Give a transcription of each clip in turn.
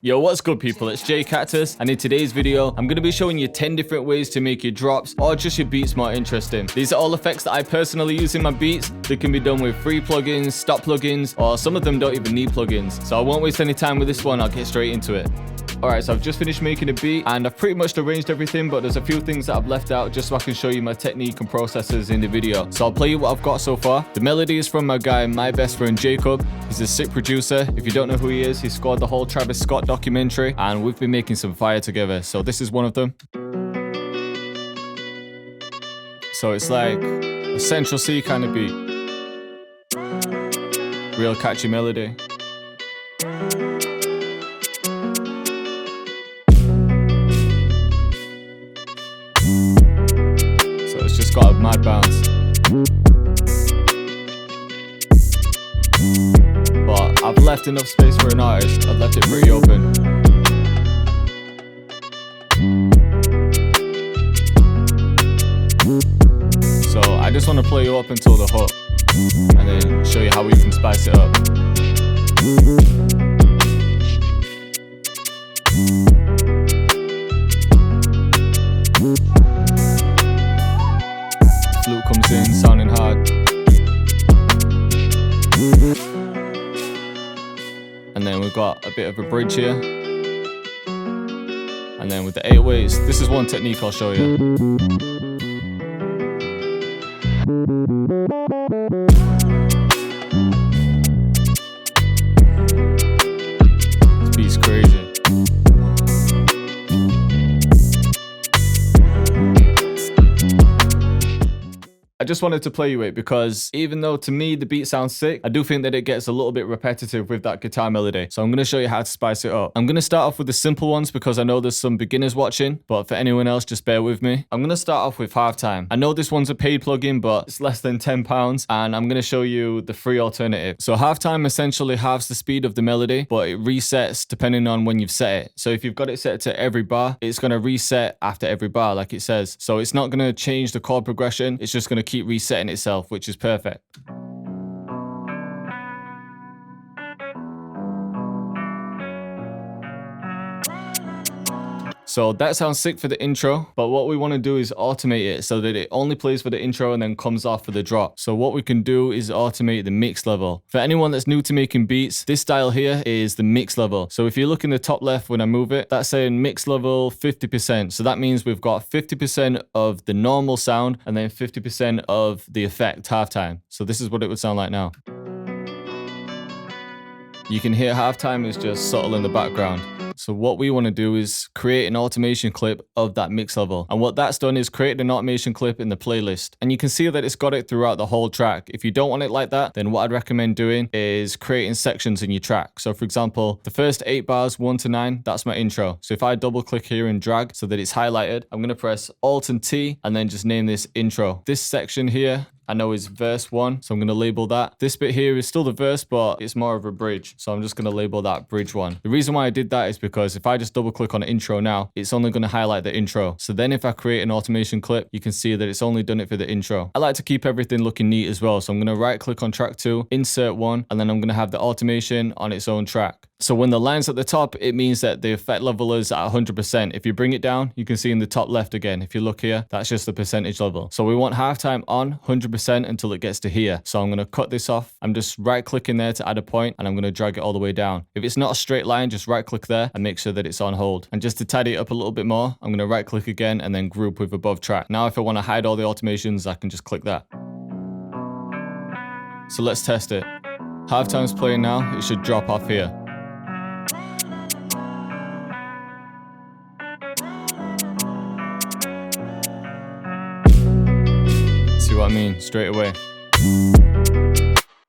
Yo, what's good people, it's Cactus, and in today's video, I'm going to be showing you 10 different ways to make your drops or just your beats more interesting. These are all effects that I personally use in my beats. They can be done with free plugins, stock plugins, or some of them don't even need plugins. So I won't waste any time with this one, I'll get straight into it. Alright, so I've just finished making a beat and I've pretty much arranged everything, but there's a few things that I've left out just so I can show you my technique and processes in the video. So I'll play you what I've got so far. The melody is from my guy, my best friend Jacob. He's a sick producer. If you don't know who he is, he scored the whole Travis Scott documentary and we've been making some fire together. So this is one of them. So it's like a Central C kind of beat. Real catchy melody. Just got a mad bounce, but I've left enough space for an artist. I've left it pretty open. So I just want to play you up until the hook and then show you how we can spice it up. Flute comes in, sounding hard. And then we've got a bit of a bridge here. And then with the 808s, this is one technique I'll show you. This beat's crazy. I just wanted to play you it because even though to me the beat sounds sick, I do think that it gets a little bit repetitive with that guitar melody. So I'm going to show you how to spice it up. I'm going to start off with the simple ones because I know there's some beginners watching, but for anyone else, just bear with me. I'm going to start off with halftime. I know this one's a paid plugin, but it's less than £10 and I'm going to show you the free alternative. So halftime essentially halves the speed of the melody, but it resets depending on when you've set it. So if you've got it set to every bar, it's going to reset after every bar like it says. So it's not going to change the chord progression. It's just going to keep resetting itself, which is perfect. So that sounds sick for the intro, but what we want to do is automate it so that it only plays for the intro and then comes off for the drop. So what we can do is automate the mix level. For anyone that's new to making beats, this style here is the mix level. So if you look in the top left when I move it, that's saying mix level 50%. So that means we've got 50% of the normal sound and then 50% of the effect halftime. So this is what it would sound like now. You can hear halftime is just subtle in the background. So what we want to do is create an automation clip of that mix level. And what that's done is create an automation clip in the playlist. And you can see that it's got it throughout the whole track. If you don't want it like that, then what I'd recommend doing is creating sections in your track. So for example, the first 8 bars, 1 to 9, that's my intro. So if I double click here and drag so that it's highlighted, I'm going to press Alt and T and then just name this intro. This section here, I know is verse 1, so I'm going to label that. This bit here is still the verse, but it's more of a bridge. So I'm just going to label that bridge 1. The reason why I did that is because if I just double click on intro now, it's only going to highlight the intro. So then if I create an automation clip, you can see that it's only done it for the intro. I like to keep everything looking neat as well. So I'm going to right click on track 2, insert 1, and then I'm going to have the automation on its own track. So when the line's at the top, it means that the effect level is at 100%. If you bring it down, you can see in the top left again. If you look here, that's just the percentage level. So we want halftime on 100% until it gets to here. So I'm going to cut this off. I'm just right clicking there to add a point and I'm going to drag it all the way down. If it's not a straight line, just right click there and make sure that it's on hold. And just to tidy it up a little bit more, I'm going to right click again and then group with above track. Now if I want to hide all the automations, I can just click that. So let's test it. Halftime's playing now. It should drop off here. See what I mean? Straight away.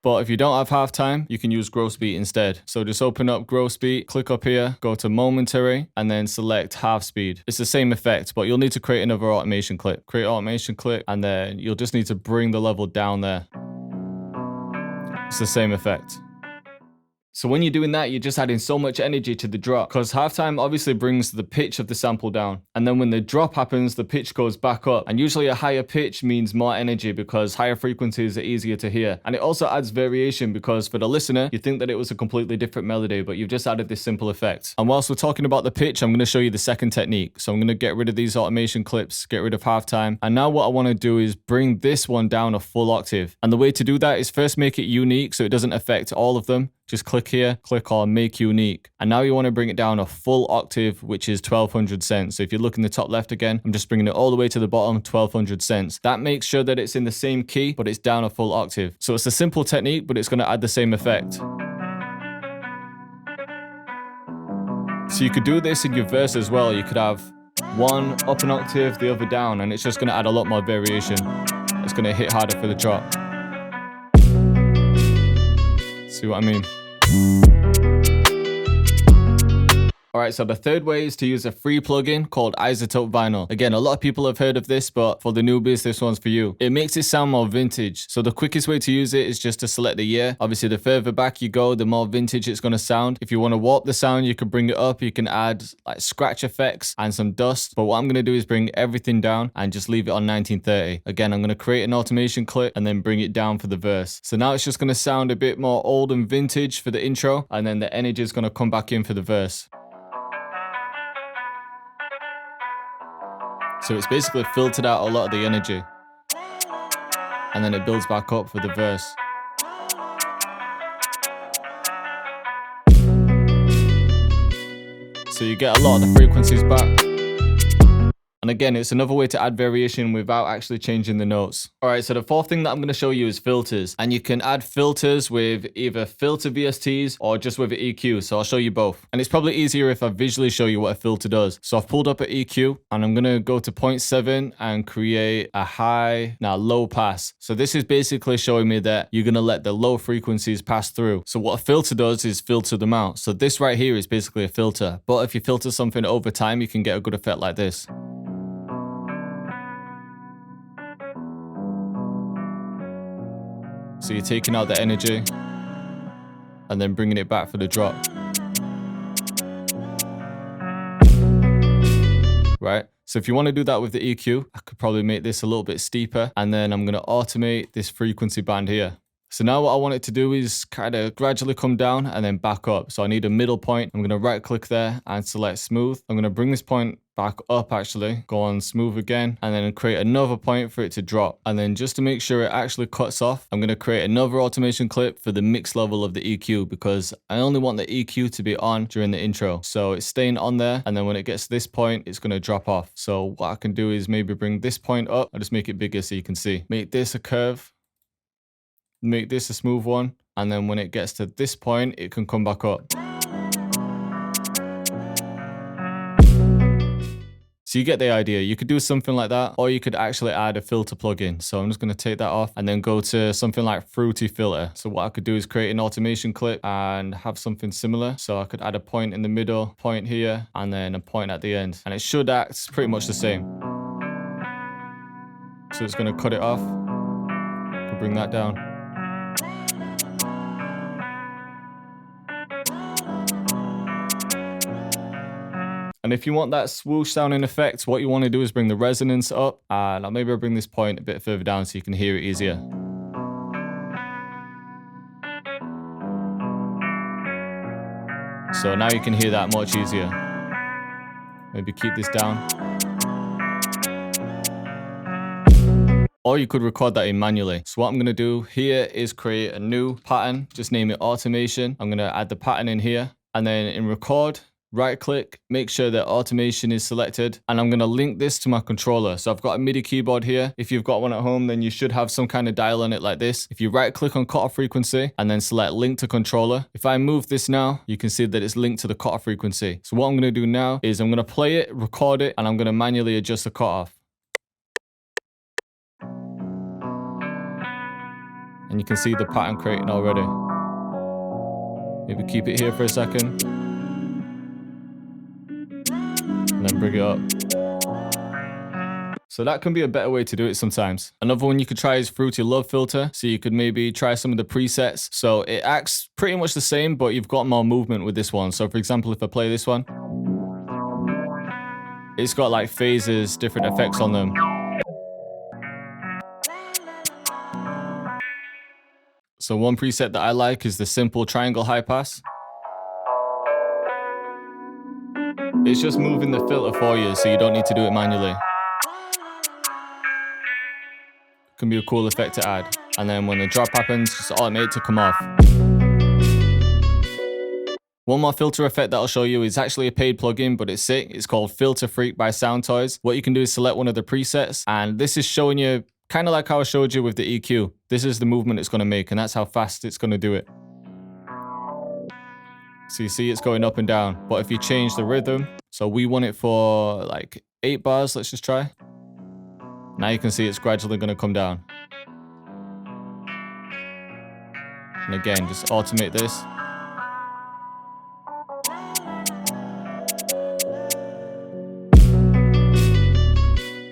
But if you don't have halftime, you can use gross beat instead. So just open up gross beat, click up here, go to momentary, and then select half speed. It's the same effect, but you'll need to create another automation clip. Create automation clip, and then you'll just need to bring the level down there. It's the same effect. So when you're doing that, you're just adding so much energy to the drop, because halftime obviously brings the pitch of the sample down. And then when the drop happens, the pitch goes back up. And usually a higher pitch means more energy because higher frequencies are easier to hear. And it also adds variation because for the listener, you think that it was a completely different melody, but you've just added this simple effect. And whilst we're talking about the pitch, I'm going to show you the second technique. So I'm going to get rid of these automation clips, get rid of halftime. And now what I want to do is bring this one down a full octave. And the way to do that is first make it unique so it doesn't affect all of them. Just click here, click on make unique. And now you want to bring it down a full octave, which is 1200 cents. So if you look in the top left again, I'm just bringing it all the way to the bottom, 1200 cents. That makes sure that it's in the same key, but it's down a full octave. So it's a simple technique, but it's going to add the same effect. So you could do this in your verse as well. You could have one up an octave, the other down, and it's just going to add a lot more variation. It's going to hit harder for the drop. See what I mean? Alright, so the third way is to use a free plugin called iZotope Vinyl. Again, a lot of people have heard of this, but for the newbies, this one's for you. It makes it sound more vintage. So the quickest way to use it is just to select the year. Obviously, the further back you go, the more vintage it's going to sound. If you want to warp the sound, you can bring it up. You can add like scratch effects and some dust. But what I'm going to do is bring everything down and just leave it on 1930. Again, I'm going to create an automation clip and then bring it down for the verse. So now it's just going to sound a bit more old and vintage for the intro, and then the energy is going to come back in for the verse. So it's basically filtered out a lot of the energy. And then it builds back up for the verse. So you get a lot of the frequencies back. And again, it's another way to add variation without actually changing the notes. Alright, so the fourth thing that I'm going to show you is filters. And you can add filters with either filter VSTs or just with an EQ. So I'll show you both. And it's probably easier if I visually show you what a filter does. So I've pulled up an EQ and I'm going to go to 0.7 and create a low pass. So this is basically showing me that you're going to let the low frequencies pass through. So what a filter does is filter them out. So this right here is basically a filter. But if you filter something over time, you can get a good effect like this. So you're taking out the energy and then bringing it back for the drop. Right? So if you want to do that with the EQ, I could probably make this a little bit steeper, and then I'm going to automate this frequency band here. So now what I want it to do is kind of gradually come down and then back up. So I need a middle point. I'm going to right click there and select smooth. I'm going to bring this point back up actually, go on smooth again, and then create another point for it to drop. And then just to make sure it actually cuts off, I'm going to create another automation clip for the mix level of the EQ, because I only want the EQ to be on during the intro. So it's staying on there, and then when it gets to this point, it's going to drop off. So what I can do is maybe bring this point up. I'll just make it bigger so you can see. Make this a curve. Make this a smooth one, and then when it gets to this point, it can come back up. So you get the idea. You could do something like that, or you could actually add a filter plugin. So I'm just going to take that off and then go to something like Fruity Filter. So what I could do is create an automation clip and have something similar. So I could add a point in the middle, point here, and then a point at the end. And it should act pretty much the same. So it's going to cut it off. Could bring that down. And if you want that swoosh sounding effect, what you want to do is bring the resonance up, and maybe I'll bring this point a bit further down so you can hear it easier. So now you can hear that much easier. Maybe keep this down. Or you could record that in manually. So what I'm going to do here is create a new pattern. Just name it automation. I'm going to add the pattern in here, and then in record, right click, make sure that automation is selected, and I'm going to link this to my controller. So I've got a MIDI keyboard here. If you've got one at home, then you should have some kind of dial on it like this. If you right click on cutoff frequency and then select link to controller, if I move this now, you can see that it's linked to the cutoff frequency. So what I'm going to do now is I'm going to play it, record it, and I'm going to manually adjust the cutoff. And you can see the pattern creating already. Maybe keep it here for a second. And then bring it up. So So that can be a better way to do it sometimes. Another one you could try is Fruity Love Filter. So you could maybe try some of the presets. So it acts pretty much the same, but you've got more movement with this one. So for example, if I play this one, it's got like phases, different effects on them. So one preset that I like is the simple triangle high pass. It's just moving the filter for you, so you don't need to do it manually. Can be a cool effect to add. And then when the drop happens, just automate it to come off. One more filter effect that I'll show you is actually a paid plugin, but it's sick. It's called Filter Freak by Soundtoys. What you can do is select one of the presets, and this is showing you kind of like how I showed you with the EQ. This is the movement it's going to make, and that's how fast it's going to do it. So you see it's going up and down. But if you change the rhythm, so we want it for like 8 bars, let's just try. Now you can see it's gradually going to come down. And again, just automate this.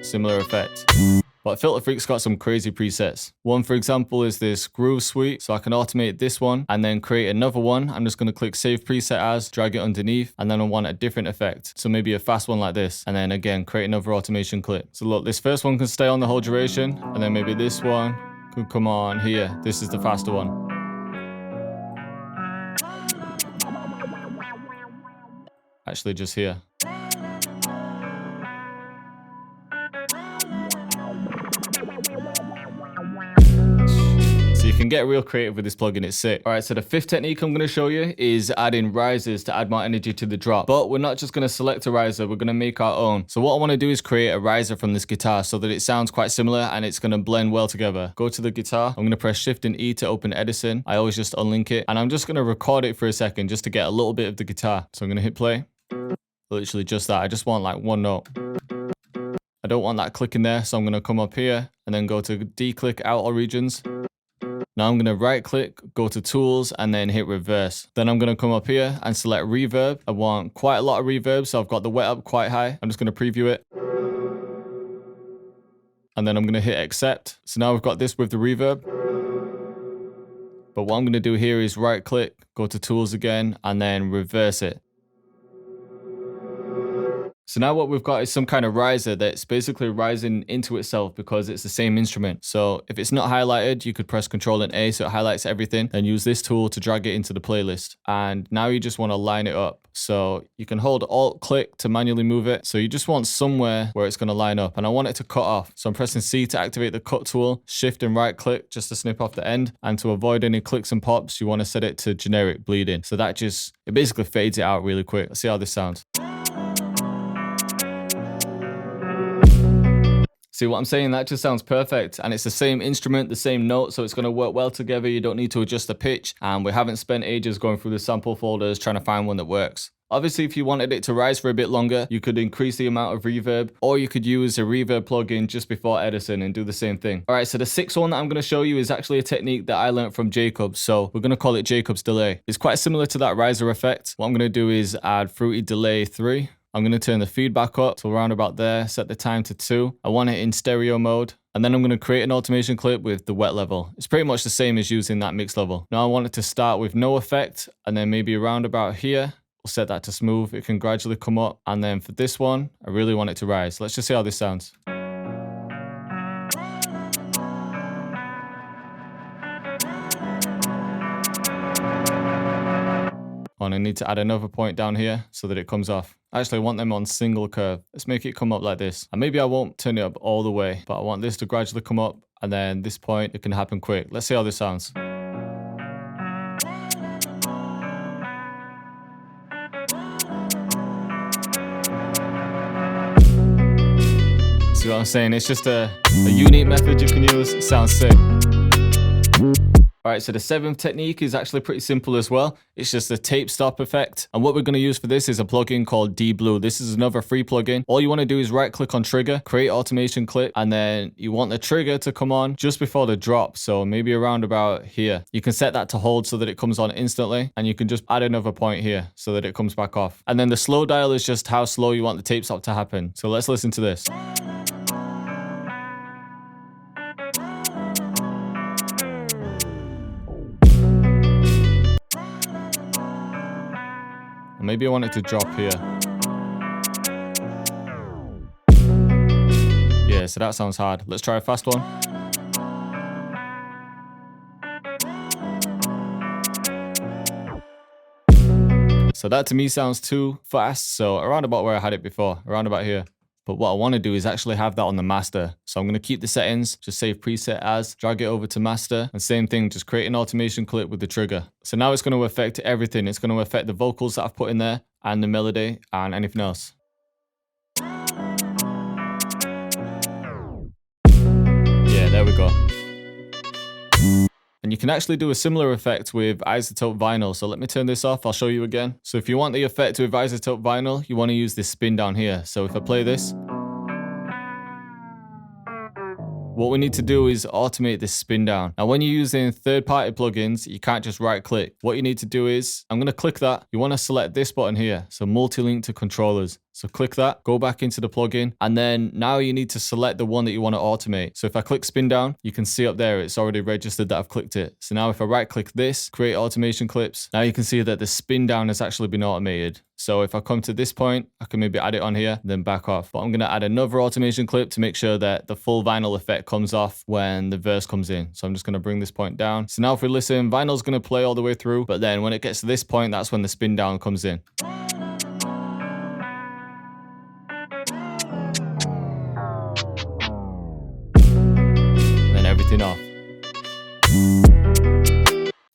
Similar effect. But Filter Freak's got some crazy presets. One, for example, is this Groove Suite. So I can automate this one and then create another one. I'm just going to click Save Preset As, drag it underneath, and then I want a different effect. So maybe a fast one like this. And then again, create another automation clip. So look, this first one can stay on the whole duration. And then maybe this one could come on here. This is the faster one. Actually, just here. You can get real creative with this plugin, it's sick. Alright, so the 5th technique I'm going to show you is adding risers to add more energy to the drop. But we're not just going to select a riser, we're going to make our own. So what I want to do is create a riser from this guitar so that it sounds quite similar and it's going to blend well together. Go to the guitar, I'm going to press Shift and E to open Edison. I always just unlink it, and I'm just going to record it for a second just to get a little bit of the guitar. So I'm going to hit play. Literally just that, I just want like one note. I don't want that click in there, so I'm going to come up here and then go to D-click out all regions. Now I'm going to right click, go to tools, and then hit reverse. Then I'm going to come up here and select reverb. I want quite a lot of reverb, so I've got the wet up quite high. I'm just going to preview it. And then I'm going to hit accept. So now we've got this with the reverb. But what I'm going to do here is right click, go to tools again, and then reverse it. So now what we've got is some kind of riser that's basically rising into itself because it's the same instrument. So if it's not highlighted, you could press Ctrl and A so it highlights everything, and use this tool to drag it into the playlist. And now you just want to line it up. So you can hold Alt click to manually move it. So you just want somewhere where it's going to line up, and I want it to cut off. So I'm pressing C to activate the cut tool, Shift and right click just to snip off the end. And to avoid any clicks and pops, you want to set it to generic bleeding. So that just, it basically fades it out really quick. Let's see how this sounds. See what I'm saying? That just sounds perfect, and it's the same instrument, the same note, so it's going to work well together. You don't need to adjust the pitch, and we haven't spent ages going through the sample folders trying to find one that works. Obviously, if you wanted it to rise for a bit longer, you could increase the amount of reverb, or you could use a reverb plugin just before Edison and do the same thing. All right, so the 6th one that I'm going to show you is actually a technique that I learned from Jacobs, so we're going to call it Jacobs delay. It's quite similar to that riser effect. What I'm going to do is add Fruity Delay 3. I'm going to turn the feedback up to around about there, set the time to 2. I want it in stereo mode. And then I'm going to create an automation clip with the wet level. It's pretty much the same as using that mix level. Now I want it to start with no effect, and then maybe around about here, we'll set that to smooth. It can gradually come up. And then for this one, I really want it to rise. Let's just see how this sounds. And I need to add another point down here so that it comes off. Actually, I want them on single curve. Let's make it come up like this. And maybe I won't turn it up all the way, but I want this to gradually come up, and then this point, it can happen quick. Let's see how this sounds. See what I'm saying? It's just a unique method you can use. It sounds sick. Alright, so the 7th technique is actually pretty simple as well. It's just a tape stop effect. And what we're going to use for this is a plugin called D-Blue. This is another free plugin. All you want to do is right click on trigger, create automation clip, and then you want the trigger to come on just before the drop. So maybe around about here. You can set that to hold so that it comes on instantly. And you can just add another point here so that it comes back off. And then the slow dial is just how slow you want the tape stop to happen. So let's listen to this. maybe I want it to drop here. Yeah, so that sounds hard. Let's try a fast one. So that to me sounds too fast. So around about where I had it before, around about here. But what I want to do is actually have that on the master. So I'm going to keep the settings, just save preset as, drag it over to master, and same thing, just create an automation clip with the trigger. So now it's going to affect everything. It's going to affect the vocals that I've put in there, and the melody, and anything else. Yeah, there we go. And you can actually do a similar effect with isotope vinyl. So let me turn this off. I'll show you again. So if you want the effect with isotope vinyl, you want to use this spin down here. So if I play this, what we need to do is automate this spin down. Now, when you're using third-party plugins, you can't just right-click. What you need to do is, I'm going to click that. You want to select this button here. So multi-link to controllers. So click that, go back into the plugin, and then now you need to select the one that you want to automate. So if I click spin down, you can see up there, it's already registered that I've clicked it. So now if I right click this, create automation clips, now you can see that the spin down has actually been automated. So if I come to this point, I can maybe add it on here, then back off. But I'm going to add another automation clip to make sure that the full vinyl effect comes off when the verse comes in. So I'm just going to bring this point down. So now if we listen, vinyl's going to play all the way through, but then when it gets to this point, that's when the spin down comes in. Everything off.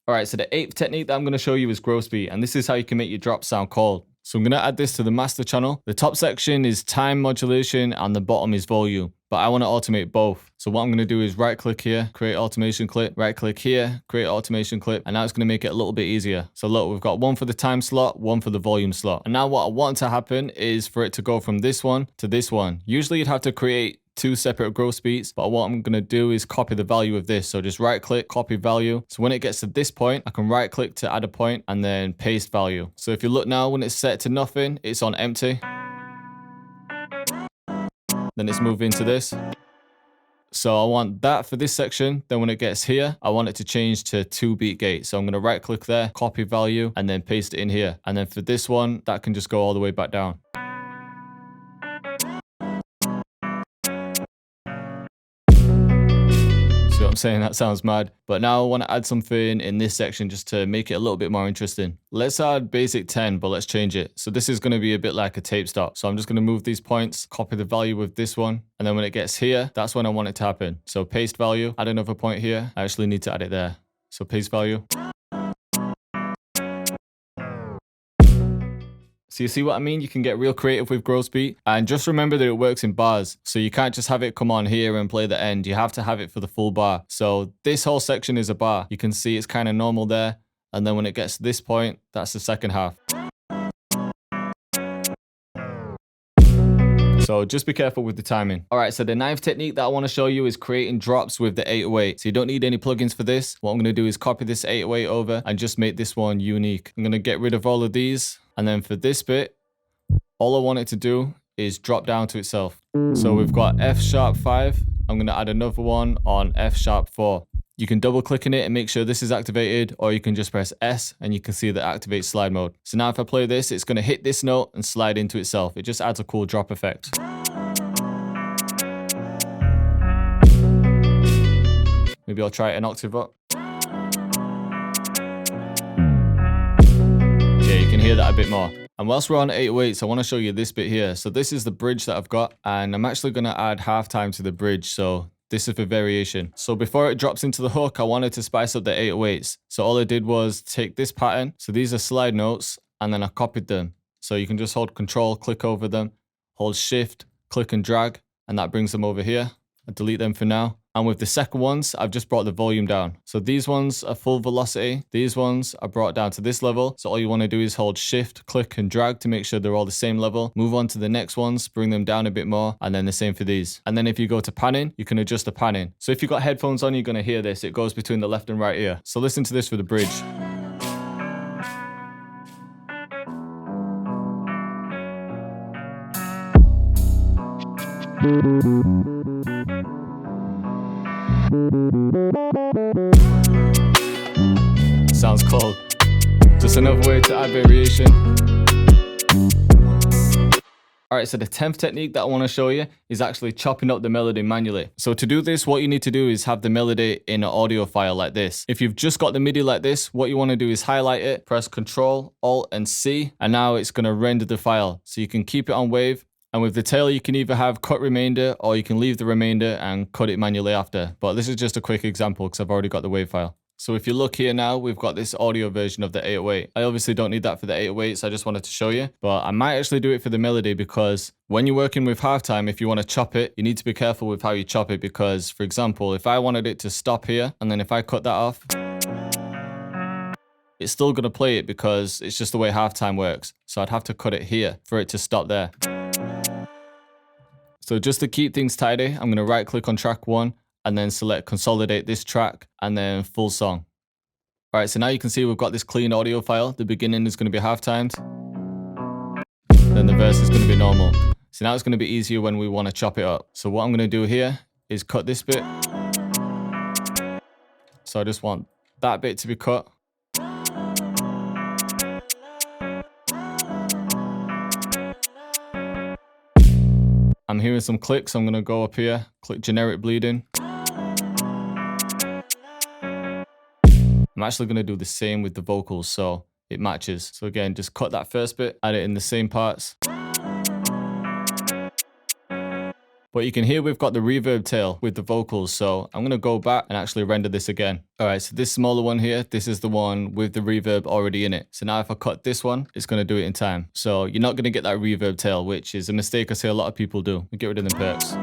Alright, so the 8th technique that I'm going to show you is gross beat, and this is how you can make your drops sound cold. So I'm going to add this to the master channel. The top section is time modulation and the bottom is volume, but I want to automate both. So what I'm going to do is right click here, create automation clip, right click here, create automation clip, and now it's going to make it a little bit easier. So look, we've got one for the time slot, one for the volume slot. And now what I want to happen is for it to go from this one to this one. Usually you'd have to create 2 separate gross beats, but what I'm going to do is copy the value of this. So just right click, copy value. So when it gets to this point, I can right click to add a point and then paste value. So if you look now, when it's set to nothing, it's on empty. Then it's moving to this. So I want that for this section. Then when it gets here, I want it to change to 2 beat gate. So I'm going to right click there, copy value, and then paste it in here. And then for this one, that can just go all the way back down. See what I'm saying? That sounds mad. But now I want to add something in this section just to make it a little bit more interesting. Let's add basic 10, but let's change it. So this is going to be a bit like a tape stop. So I'm just going to move these points, copy the value with this one. And then when it gets here, that's when I want it to happen. So paste value, add another point here. I actually need to add it there. So paste value. So you see what I mean? You can get real creative with gross beat. And just remember that it works in bars. So you can't just have it come on here and play the end. You have to have it for the full bar. So this whole section is a bar. You can see it's kind of normal there. And then when it gets to this point, that's the second half. So just be careful with the timing. All right, so the 9th technique that I want to show you is creating drops with the 808. So you don't need any plugins for this. What I'm going to do is copy this 808 over and just make this one unique. I'm going to get rid of all of these. And then for this bit, all I want it to do is drop down to itself. So we've got F sharp 5. I'm going to add another one on F sharp 4. You can double click in it and make sure this is activated, or you can just press S and you can see the activate slide mode. So now if I play this, it's going to hit this note and slide into itself. It just adds a cool drop effect. Maybe I'll try it an octave up. Yeah, you can hear that a bit more. And whilst we're on 808s, I want to show you this bit here. So this is the bridge that I've got, and I'm actually going to add halftime to the bridge. So this is for variation. So before it drops into the hook, I wanted to spice up the 808s. So all I did was take this pattern. So these are slide notes, and then I copied them. So you can just hold Control, click over them, hold Shift, click and drag, and that brings them over here. I delete them for now. And with the second ones, I've just brought the volume down. So these ones are full velocity. These ones are brought down to this level. So all you want to do is hold Shift, click and drag to make sure they're all the same level. Move on to the next ones, bring them down a bit more, and then the same for these. And then if you go to panning, you can adjust the panning. So if you've got headphones on, you're going to hear this. It goes between the left and right ear. So listen to this for the bridge. Sounds cold. Just another way to add variation. Alright, so the 10th technique that I want to show you is actually chopping up the melody manually. So to do this, what you need to do is have the melody in an audio file like this. If you've just got the MIDI like this, what you want to do is highlight it, press Ctrl, Alt, and C, and now it's going to render the file. So you can keep it on wave, and with the tail, you can either have cut remainder, or you can leave the remainder and cut it manually after. But this is just a quick example because I've already got the wave file. So if you look here now, we've got this audio version of the 808. I obviously don't need that for the 808, so I just wanted to show you. But I might actually do it for the melody because when you're working with halftime, if you want to chop it, you need to be careful with how you chop it because, for example, if I wanted it to stop here, and then if I cut that off, it's still going to play it because it's just the way halftime works. So I'd have to cut it here for it to stop there. So just to keep things tidy, I'm going to right click on track 1 and then select consolidate this track and then full song. All right, so now you can see we've got this clean audio file. The beginning is going to be half timed. Then the verse is going to be normal. So now it's going to be easier when we want to chop it up. So what I'm going to do here is cut this bit. So I just want that bit to be cut. I'm hearing some clicks, so I'm going to go up here, click generic bleeding. I'm actually going to do the same with the vocals so it matches. So again, just cut that first bit, add it in the same parts. But you can hear we've got the reverb tail with the vocals, so I'm going to go back and actually render this again. Alright, so this smaller one here, this is the one with the reverb already in it. So now if I cut this one, it's going to do it in time. So you're not going to get that reverb tail, which is a mistake I see a lot of people do. Get rid of them perks.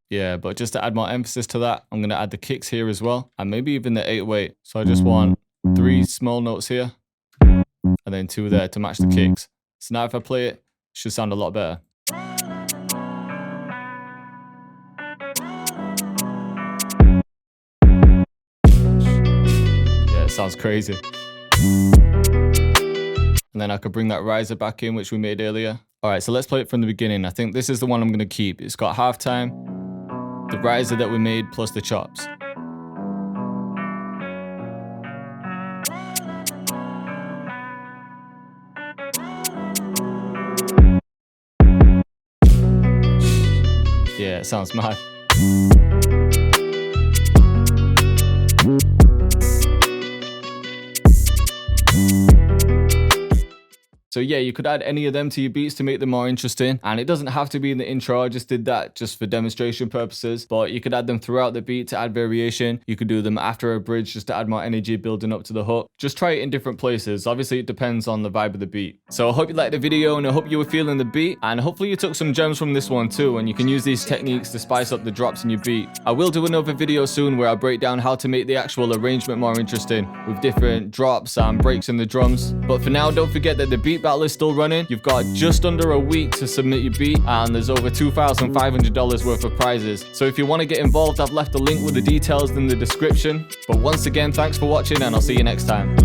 Yeah, but just to add more emphasis to that, I'm going to add the kicks here as well. And maybe even the 808. So I just want 3 small notes here. And then 2 there to match the kicks. So now if I play it, should sound a lot better. Yeah, it sounds crazy. And then I could bring that riser back in, which we made earlier. All right, so let's play it from the beginning. I think this is the one I'm going to keep. It's got halftime, the riser that we made, plus the chops. Yeah, it sounds mad. So yeah, you could add any of them to your beats to make them more interesting. And it doesn't have to be in the intro. I just did that just for demonstration purposes. But you could add them throughout the beat to add variation. You could do them after a bridge just to add more energy building up to the hook. Just try it in different places. Obviously, it depends on the vibe of the beat. So I hope you liked the video and I hope you were feeling the beat. And hopefully you took some gems from this one too. And you can use these techniques to spice up the drops in your beat. I will do another video soon where I break down how to make the actual arrangement more interesting with different drops and breaks in the drums. But for now, don't forget that the beat battle is still running. You've got just under a week to submit your beat and there's over $2,500 worth of prizes. So if you want to get involved, I've left a link with the details in the description. But once again, thanks for watching and I'll see you next time.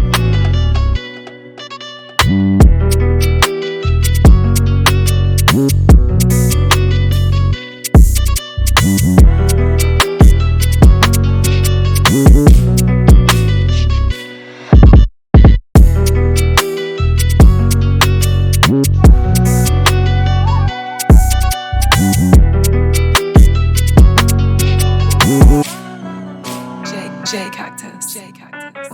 Cactus. Cactus.